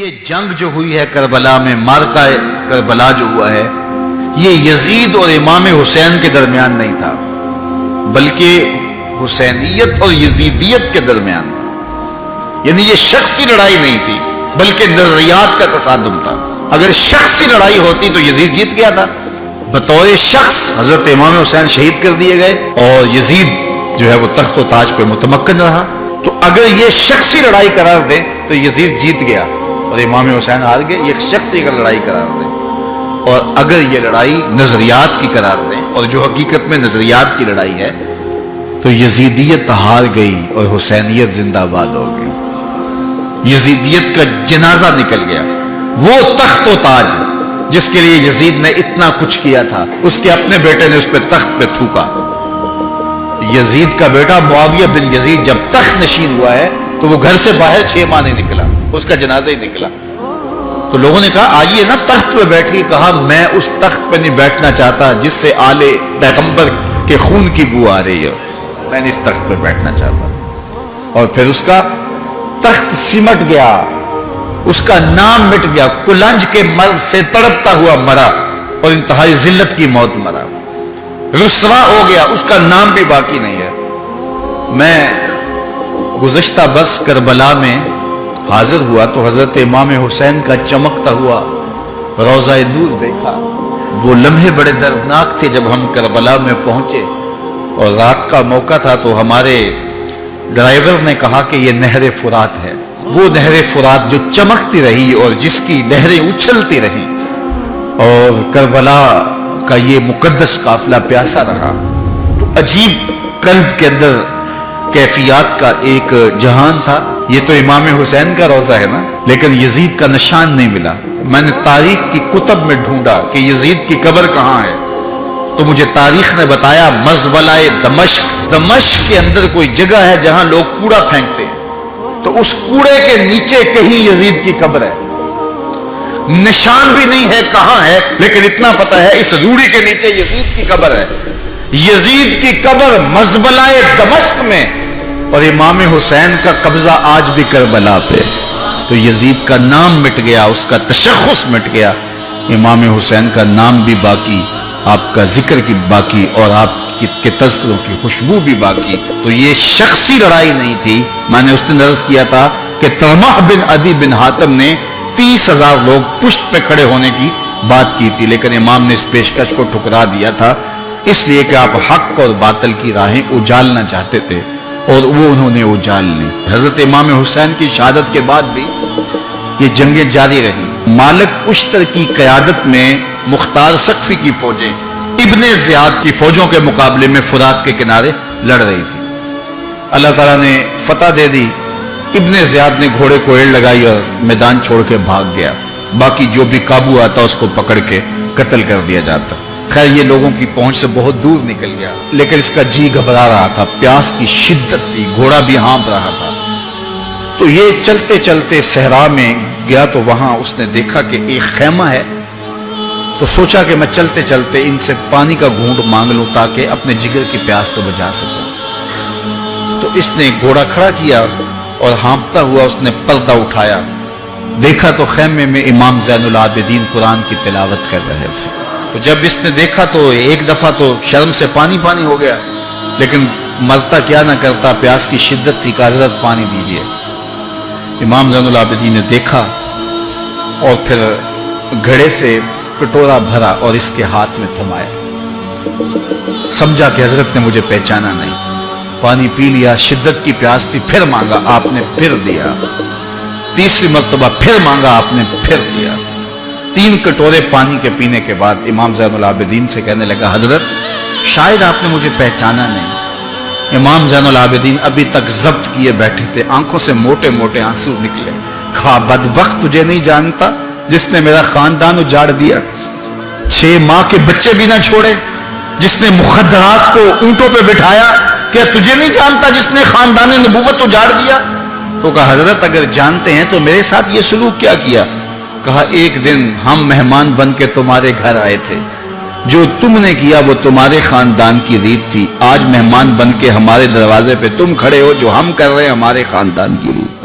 یہ جنگ جو ہوئی ہے کربلا میں، مارکہ کربلا جو ہوا ہے، یہ یزید اور امام حسین کے درمیان نہیں تھا، بلکہ حسینیت اور یزیدیت کے درمیان تھا۔ یعنی یہ شخصی لڑائی نہیں تھی بلکہ نظریات کا تصادم تھا۔ اگر شخصی لڑائی ہوتی تو یزید جیت گیا تھا، بطور شخص حضرت امام حسین شہید کر دیے گئے اور یزید جو ہے وہ تخت و تاج پہ متمکن رہا۔ تو اگر یہ شخصی لڑائی قرار دیں تو یزید جیت گیا اور امام حسین ہار گئے، یہ شخصی اگر لڑائی قرار دیں، اور اگر یہ لڑائی نظریات کی قرار دیں، اور جو حقیقت میں نظریات کی لڑائی ہے، تو یزیدیت ہار گئی اور حسینیت زندہ باد ہو گئی۔ یزیدیت کا جنازہ نکل گیا۔ وہ تخت و تاج جس کے لیے یزید نے اتنا کچھ کیا تھا، اس کے اپنے بیٹے نے اس پہ تخت پہ تھوکا۔ یزید کا بیٹا معاویہ بن یزید جب تخت نشین ہوا ہے تو وہ گھر سے باہر 6 ماہ نہیں نکلا، اس کا جنازہ ہی نکلا۔ تو لوگوں نے کہا آئیے نا تخت پہ بیٹھیے، کہا میں اس تخت پہ نہیں بیٹھنا چاہتا جس سے آل پیغمبر کے خون کی بو آ رہی ہے، میں نہیں اس تخت پہ بیٹھنا چاہتا۔ اور پھر اس کا تخت سمٹ گیا، اس کا نام مٹ گیا، کلنج کے مرض سے تڑپتا ہوا مرا اور انتہائی ذلت کی موت مرا، رسوا ہو گیا، اس کا نام بھی باقی نہیں ہے۔ میں گزشتہ برس کربلا میں حاضر ہوا تو حضرت امام حسین کا چمکتا ہوا روضہ نور دیکھا۔ وہ لمحے بڑے دردناک تھے جب ہم کربلا میں پہنچے اور رات کا موقع تھا، تو ہمارے ڈرائیور نے کہا کہ یہ نہر فرات ہے، وہ نہر فرات جو چمکتی رہی اور جس کی لہریں اچھلتی رہی، اور کربلا کا یہ مقدس قافلہ پیاسا رہا۔ تو عجیب قلب کے اندر کیفیات کا ایک جہان تھا۔ یہ تو امام حسین کا روضہ ہے نا، لیکن یزید کا نشان نہیں ملا۔ میں نے تاریخ کی کتب میں ڈھونڈا کہ یزید کی قبر کہاں ہے، تو مجھے تاریخ نے بتایا مزبلہ دمشق، دمشق کے اندر کوئی جگہ ہے جہاں لوگ کوڑا پھینکتے ہیں، تو اس کوڑے کے نیچے کہیں یزید کی قبر ہے۔ نشان بھی نہیں ہے کہاں ہے، لیکن اتنا پتا ہے اس روڑی کے نیچے یزید کی قبر ہے۔ یزید کی قبر مزبلہ دمشق میں، اور امام حسین کا قبضہ آج بھی کربلا پہ۔ تو یزید کا نام مٹ گیا، اس کا تشخص مٹ گیا، امام حسین کا نام بھی باقی، آپ کا ذکر کی باقی، اور آپ کے تذکروں کی خوشبو بھی باقی۔ تو یہ شخصی لڑائی نہیں تھی۔ میں نے اس دن عرض کیا تھا کہ طلحہ بن عدی بن حاتم نے 30,000 لوگ پشت پہ کھڑے ہونے کی بات کی تھی، لیکن امام نے اس پیشکش کو ٹھکرا دیا تھا، اس لیے کہ آپ حق اور باطل کی راہیں اجالنا چاہتے تھے، اور وہ انہوں نے اجال لی۔ حضرت امام حسین کی شہادت کے بعد بھی یہ جنگیں جاری رہی۔ مالک اشتر کی قیادت میں مختار سقفی کی فوجیں ابن زیاد کی فوجوں کے مقابلے میں فرات کے کنارے لڑ رہی تھی۔ اللہ تعالیٰ نے فتح دے دی، ابن زیاد نے گھوڑے کو ایڑ لگائی اور میدان چھوڑ کے بھاگ گیا، باقی جو بھی قابو آتا اس کو پکڑ کے قتل کر دیا جاتا۔ خیر یہ لوگوں کی پہنچ سے بہت دور نکل گیا، لیکن اس کا جی گھبرا رہا تھا، پیاس کی شدت تھی، گھوڑا بھی ہانپ رہا تھا۔ تو یہ چلتے چلتے صحرا میں گیا تو وہاں اس نے دیکھا کہ ایک خیمہ ہے، تو سوچا کہ میں چلتے چلتے ان سے پانی کا گھونٹ مانگ لوں تاکہ اپنے جگر کی پیاس تو بجھا سکوں۔ تو اس نے گھوڑا کھڑا کیا اور ہانپتا ہوا اس نے پردہ اٹھایا، دیکھا تو خیمے میں امام زین العابدین قرآن کی تلاوت کر رہے تھے۔ تو جب اس نے دیکھا تو ایک دفعہ تو شرم سے پانی پانی ہو گیا، لیکن مرتا کیا نہ کرتا، پیاس کی شدت تھی کہ حضرت پانی دیجئے۔ امام زین العابدین نے دیکھا اور پھر گھڑے سے کٹورا بھرا اور اس کے ہاتھ میں تھمایا، سمجھا کہ حضرت نے مجھے پہچانا نہیں، پانی پی لیا، شدت کی پیاس تھی، پھر مانگا، آپ نے پھر دیا، تیسری مرتبہ پھر مانگا، آپ نے پھر دیا۔ 3 کٹورے پانی کے پینے کے بعد امام زین العابدین سے کہنے لگا حضرت شاید آپ نے مجھے پہچانا نہیں۔ امام زین العابدین ابھی تک ضبط کیے بیٹھے تھے، آنکھوں سے موٹے موٹے آنسو نکلے۔ کہا بدبخت تجھے نہیں جانتا جس نے میرا خاندان اجاڑ دیا، 6 ماہ کے بچے بھی نہ چھوڑے، جس نے مخدرات کو اونٹوں پہ بٹھایا، کیا تجھے نہیں جانتا جس نے خاندان نبوت اجاڑ دیا؟ تو کہا حضرت اگر جانتے ہیں تو میرے ساتھ یہ سلوک کیا کیا؟ کہا ایک دن ہم مہمان بن کے تمہارے گھر آئے تھے، جو تم نے کیا وہ تمہارے خاندان کی ریت تھی، آج مہمان بن کے ہمارے دروازے پہ تم کھڑے ہو، جو ہم کر رہے ہیں ہمارے خاندان کی ریت۔